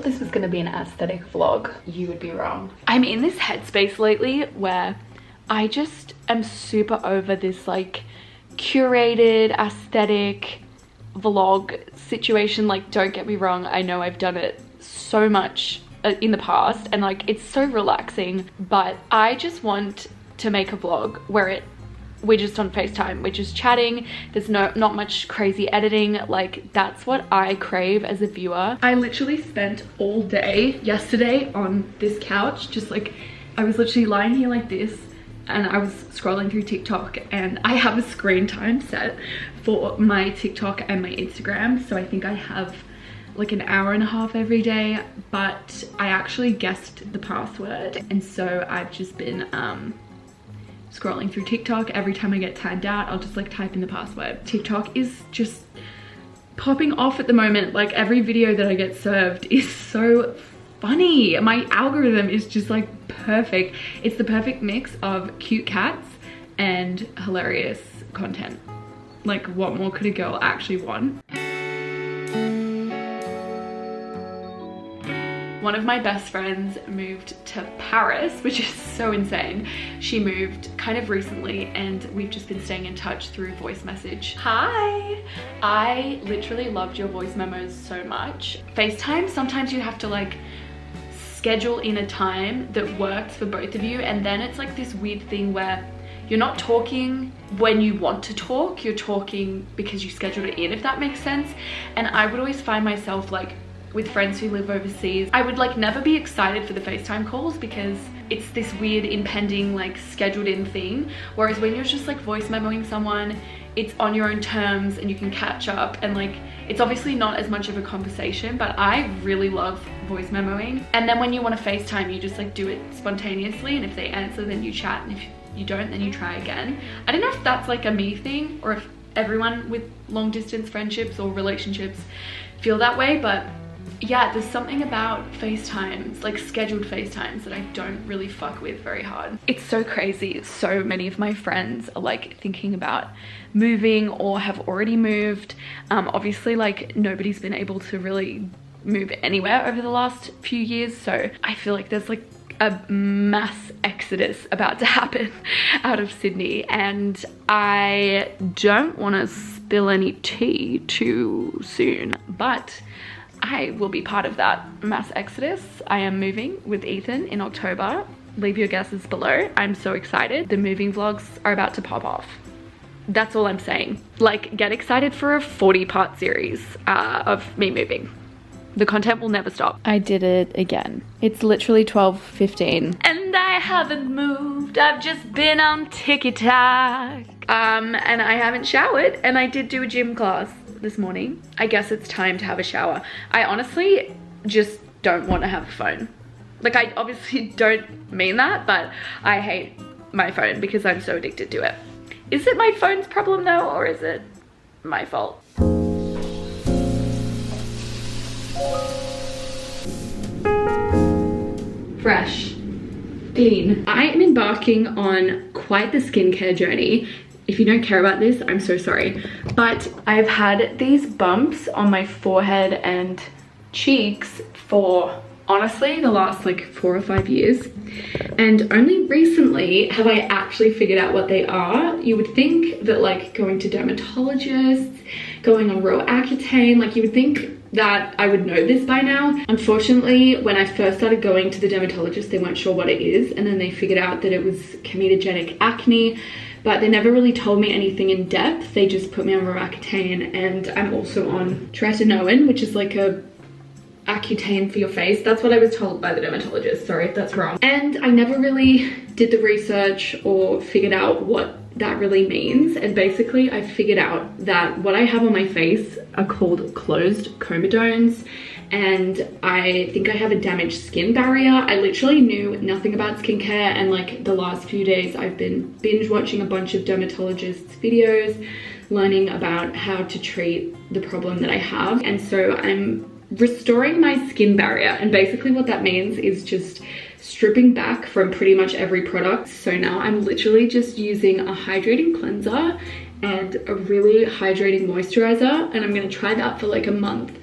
thought this was gonna be an aesthetic vlog. You would be wrong. I'm in this headspace lately where I just am super over this like curated aesthetic vlog situation. Like, don't get me wrong, I know I've done it so much in the past and like it's so relaxing, but I just want to make a vlog where we're just on FaceTime, we're just chatting, there's not much crazy editing. Like, that's what I crave as a viewer. I literally spent all day yesterday on this couch, just like, I was literally lying here like this and I was scrolling through TikTok, and I have a screen time set for my TikTok and my Instagram, so I think I have like an hour and a half every day, but I actually guessed the password, and so I've just been scrolling through TikTok. Every time I get timed out, I'll just like type in the password. TikTok is just popping off at the moment. Like, every video that I get served is so funny. My algorithm is just like perfect. It's the perfect mix of cute cats and hilarious content. Like, what more could a girl actually want? One of my best friends moved to Paris, which is so insane. She moved kind of recently and we've just been staying in touch through voice message. Hi! I literally loved your voice memos so much. FaceTime, sometimes you have to like schedule in a time that works for both of you, and then it's like this weird thing where you're not talking when you want to talk, you're talking because you scheduled it in, if that makes sense. And I would always find myself like, with friends who live overseas, I would like never be excited for the FaceTime calls because it's this weird impending like scheduled in thing. Whereas when you're just like voice memoing someone, it's on your own terms and you can catch up, and like it's obviously not as much of a conversation, but I really love voice memoing. And then when you want to FaceTime, you just like do it spontaneously, and if they answer then you chat, and if you don't then you try again. I don't know if that's like a me thing or if everyone with long distance friendships or relationships feel that way, but yeah, there's something about FaceTimes, like scheduled FaceTimes, that I don't really fuck with very hard. It's so crazy. So many of my friends are like thinking about moving or have already moved. Obviously, like nobody's been able to really move anywhere over the last few years. So I feel like there's like a mass exodus about to happen out of Sydney, and I don't want to spill any tea too soon, but I will be part of that mass exodus. I am moving with Ethan in October. Leave your guesses below. I'm so excited. The moving vlogs are about to pop off. That's all I'm saying. Like, get excited for a 40-part series of me moving. The content will never stop. I did it again. It's literally 12:15 and I haven't moved. I've just been on TikTok. And I haven't showered, and I did do a gym class this morning. I guess it's time to have a shower. I honestly just don't want to have a phone. Like, I obviously don't mean that, but I hate my phone because I'm so addicted to it. Is it my phone's problem though, or is it my fault? Fresh, clean. I am embarking on quite the skincare journey. If you don't care about this, I'm so sorry. But I've had these bumps on my forehead and cheeks for honestly the last like 4 or 5 years. And only recently have I actually figured out what they are. You would think that like going to dermatologists, going on raw Accutane, like you would think that I would know this by now. Unfortunately, when I first started going to the dermatologist, they weren't sure what it is. And then they figured out that it was comedogenic acne, but they never really told me anything in depth. They just put me on raw Accutane, and I'm also on tretinoin, which is like a Accutane for your face. That's what I was told by the dermatologist. Sorry if that's wrong. And I never really did the research or figured out what that really means. And basically I figured out that what I have on my face are called closed comedones, and I think I have a damaged skin barrier. I literally knew nothing about skincare, and like the last few days I've been binge watching a bunch of dermatologists' videos, learning about how to treat the problem that I have. And so I'm restoring my skin barrier, and basically what that means is just stripping back from pretty much every product. So now I'm literally just using a hydrating cleanser and a really hydrating moisturizer, and I'm gonna try that for like a month.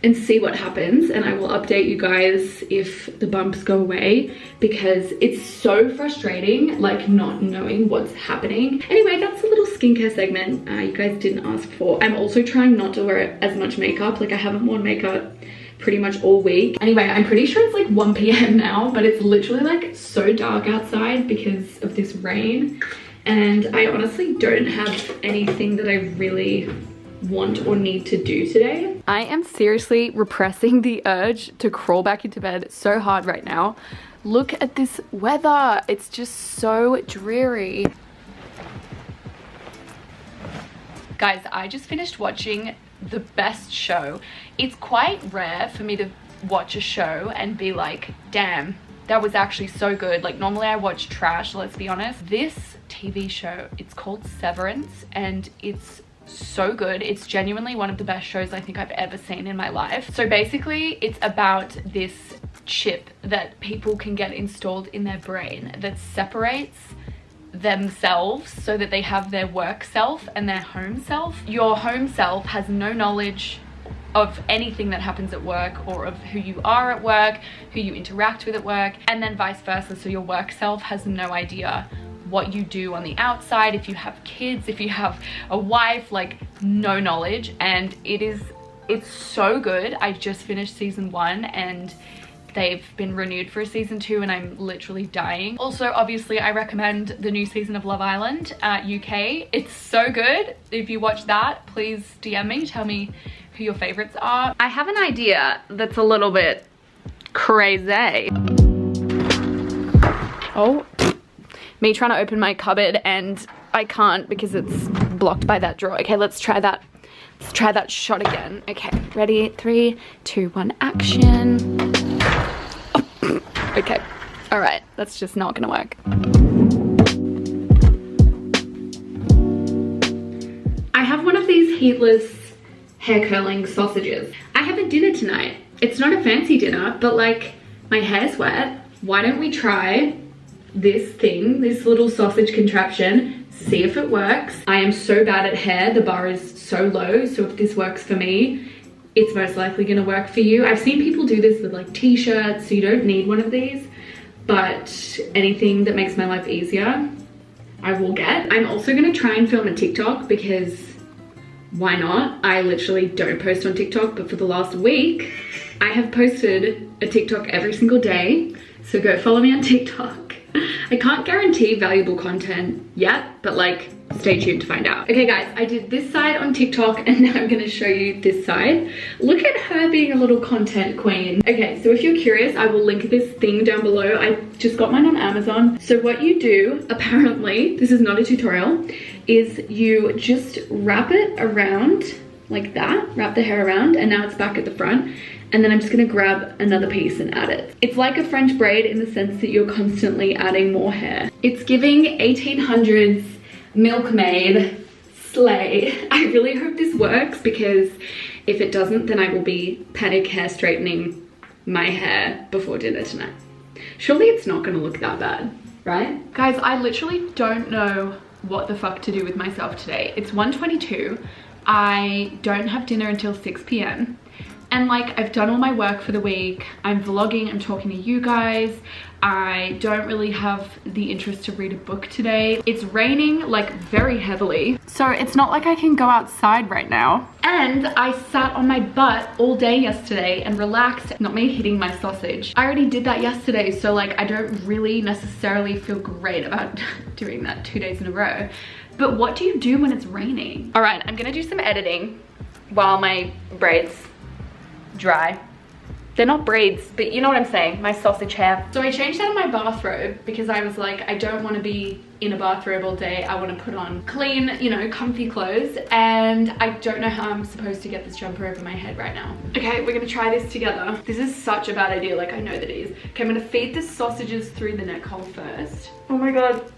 and see what happens, and I will update you guys if the bumps go away, because it's so frustrating like not knowing what's happening. Anyway, that's a little skincare segment you guys didn't ask for. I'm also trying not to wear as much makeup. Like I haven't worn makeup pretty much all week. Anyway, I'm pretty sure it's like 1 p.m. now, but it's literally like so dark outside because of this rain, and I honestly don't have anything that I really want or need to do today. I am seriously repressing the urge to crawl back into bed so hard right now. Look at this weather. It's just so dreary. Guys, I just finished watching the best show. It's quite rare for me to watch a show and be like, damn, that was actually so good. Like normally I watch trash, let's be honest. This TV show, it's called Severance, and it's so good. It's genuinely one of the best shows I think I've ever seen in my life. So basically it's about this chip that people can get installed in their brain that separates themselves so that they have their work self and their home self. Your home self has no knowledge of anything that happens at work, or of who you are at work, who you interact with at work, and then vice versa. So your work self has no idea what you do on the outside, if you have kids, if you have a wife, like no knowledge. And it's so good. I just finished season 1 and they've been renewed for a season 2, and I'm literally dying. Also, obviously I recommend the new season of Love Island UK. It's so good. If you watch that, please DM me, tell me who your favorites are. I have an idea that's a little bit crazy. Oh, me trying to open my cupboard and I can't because it's blocked by that drawer. Okay, let's try that. Let's try that shot again. Okay, ready? 3, 2, 1, action. Oh. Okay, all right, that's just not gonna work. I have one of these heatless hair curling sausages. I have a dinner tonight. It's not a fancy dinner, but like my hair's wet. Why don't we try this thing, this little sausage contraption, see if it works. I am so bad at hair, the bar is so low, so if this works for me, it's most likely gonna work for you. I've seen people do this with like t-shirts, so you don't need one of these, but anything that makes my life easier, I will get. I'm also gonna try and film a TikTok because why not? I literally don't post on TikTok, but for the last week, I have posted a TikTok every single day, so go follow me on TikTok. I can't guarantee valuable content yet, but like stay tuned to find out. Okay guys, I did this side on TikTok and now I'm gonna show you this side. Look at her being a little content queen. Okay, so if you're curious, I will link this thing down below. I just got mine on Amazon. So what you do, apparently, this is not a tutorial, is you just wrap it around like that, wrap the hair around, and now it's back at the front. And then I'm just gonna grab another piece and add it. It's like a French braid in the sense that you're constantly adding more hair. It's giving 1800s milkmaid slay. I really hope this works, because if it doesn't, then I will be panic hair straightening my hair before dinner tonight. Surely it's not gonna look that bad, right? Guys, I literally don't know what the fuck to do with myself today. It's 1:22. I don't have dinner until 6 p.m. And like, I've done all my work for the week. I'm vlogging, I'm talking to you guys. I don't really have the interest to read a book today. It's raining like very heavily, so it's not like I can go outside right now. And I sat on my butt all day yesterday and relaxed. Not me hitting my sausage. I already did that yesterday, so like I don't really necessarily feel great about doing that 2 days in a row. But what do you do when it's raining? All right, I'm gonna do some editing while my braids dry. They're not braids, but you know what I'm saying, my sausage hair. So I changed out of my bathrobe because I was like, I don't want to be in a bathrobe all day. I want to put on clean, you know, comfy clothes, and I don't know how I'm supposed to get this jumper over my head right now. Okay, we're gonna try this together. This is such a bad idea, like I know that it is. Okay, I'm gonna feed the sausages through the neck hole first. Oh my god.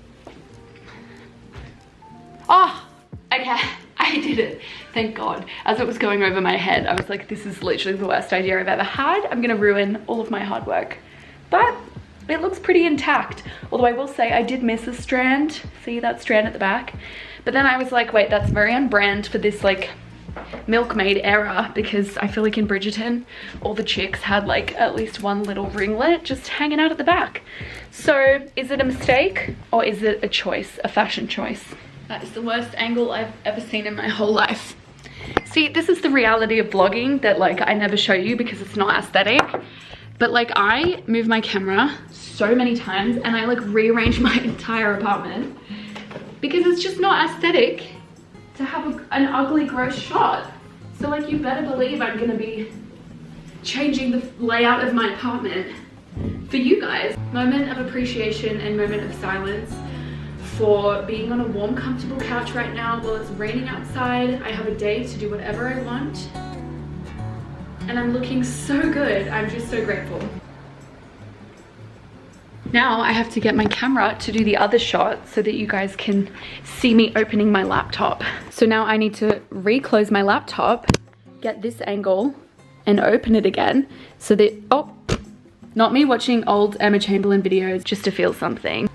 Oh, okay. I did it, thank God. As it was going over my head, I was like, this is literally the worst idea I've ever had. I'm gonna ruin all of my hard work. But it looks pretty intact. Although I will say I did miss a strand. See that strand at the back? But then I was like, wait, that's very on brand for this like milkmaid era, because I feel like in Bridgerton all the chicks had like at least one little ringlet just hanging out at the back. So is it a mistake or is it a choice, a fashion choice? That is the worst angle I've ever seen in my whole life. See, this is the reality of vlogging that like I never show you because it's not aesthetic. But like I move my camera so many times and I like rearrange my entire apartment because it's just not aesthetic to have an ugly, gross shot. So like you better believe I'm gonna be changing the layout of my apartment for you guys. Moment of appreciation and moment of silence for being on a warm, comfortable couch right now while it's raining outside. I have a day to do whatever I want. And I'm looking so good. I'm just so grateful. Now I have to get my camera to do the other shot so that you guys can see me opening my laptop. So now I need to reclose my laptop, get this angle and open it again so that, oh, not me watching old Emma Chamberlain videos just to feel something.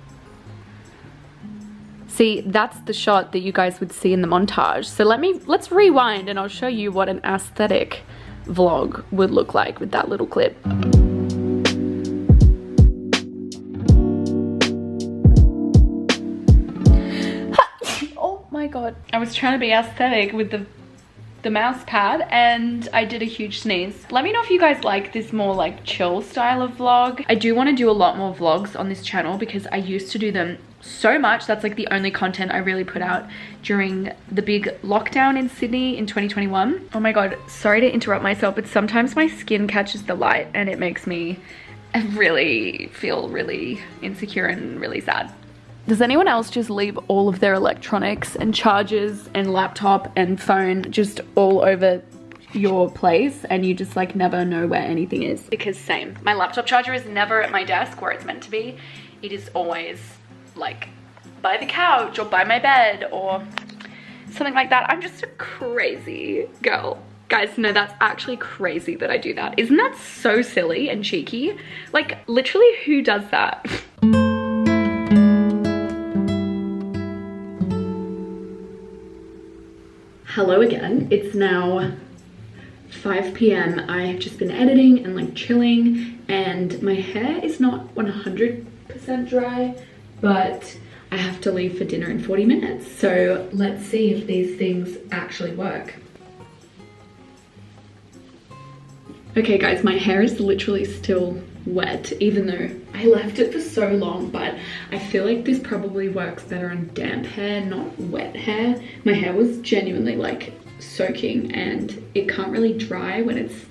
See, that's the shot that you guys would see in the montage. So let's rewind and I'll show you what an aesthetic vlog would look like with that little clip. Oh my god. I was trying to be aesthetic with the mouse pad and I did a huge sneeze. Let me know if you guys like this more like chill style of vlog. I do want to do a lot more vlogs on this channel because I used to do them so much. That's like the only content I really put out during the big lockdown in Sydney in 2021. Oh my god, sorry to interrupt myself, but sometimes my skin catches the light and it makes me really feel really insecure and really sad. Does anyone else just leave all of their electronics and chargers and laptop and phone just all over your place and you just like never know where anything is? Because same, my laptop charger is never at my desk where it's meant to be. It is always like by the couch or by my bed or something like that. I'm just a crazy girl. Guys, no, that's actually crazy that I do that. Isn't that so silly and cheeky? Like literally who does that? Hello again. It's now 5 p.m. I've just been editing and like chilling and my hair is not 100% dry, but I have to leave for dinner in 40 minutes. So let's see if these things actually work. Okay guys, my hair is literally still wet, even though I left it for so long, but I feel like this probably works better on damp hair, not wet hair. My hair was genuinely like soaking and it can't really dry when it's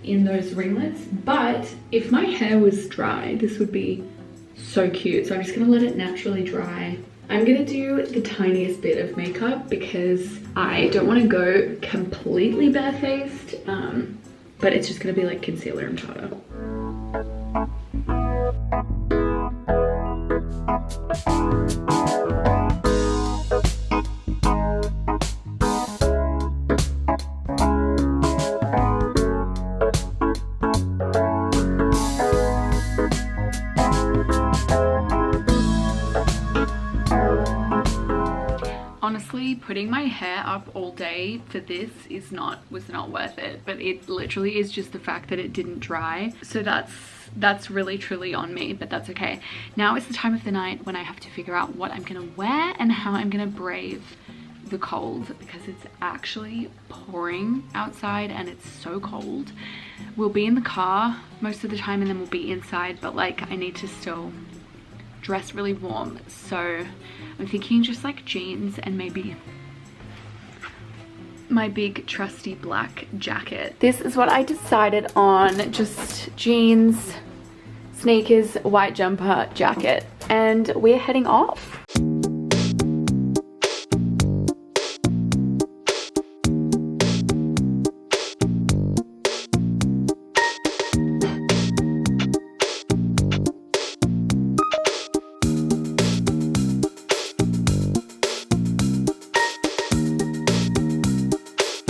in those ringlets, but if my hair was dry, this would be so cute. So I'm just gonna let it naturally dry. I'm gonna do the tiniest bit of makeup because I don't want to go completely barefaced, but it's just gonna be like concealer and powder. Honestly, putting my hair up all day for this was not worth it, but it literally is just the fact that it didn't dry. So that's really truly on me, but that's okay. Now is the time of the night when I have to figure out what I'm gonna wear and how I'm gonna brave the cold, because it's actually pouring outside and it's so cold. We'll be in the car most of the time and then we'll be inside, but like I need to still dress really warm. So I'm thinking just like jeans and maybe my big trusty black jacket. This is what I decided on, just jeans, sneakers, white jumper, jacket, and we're heading off.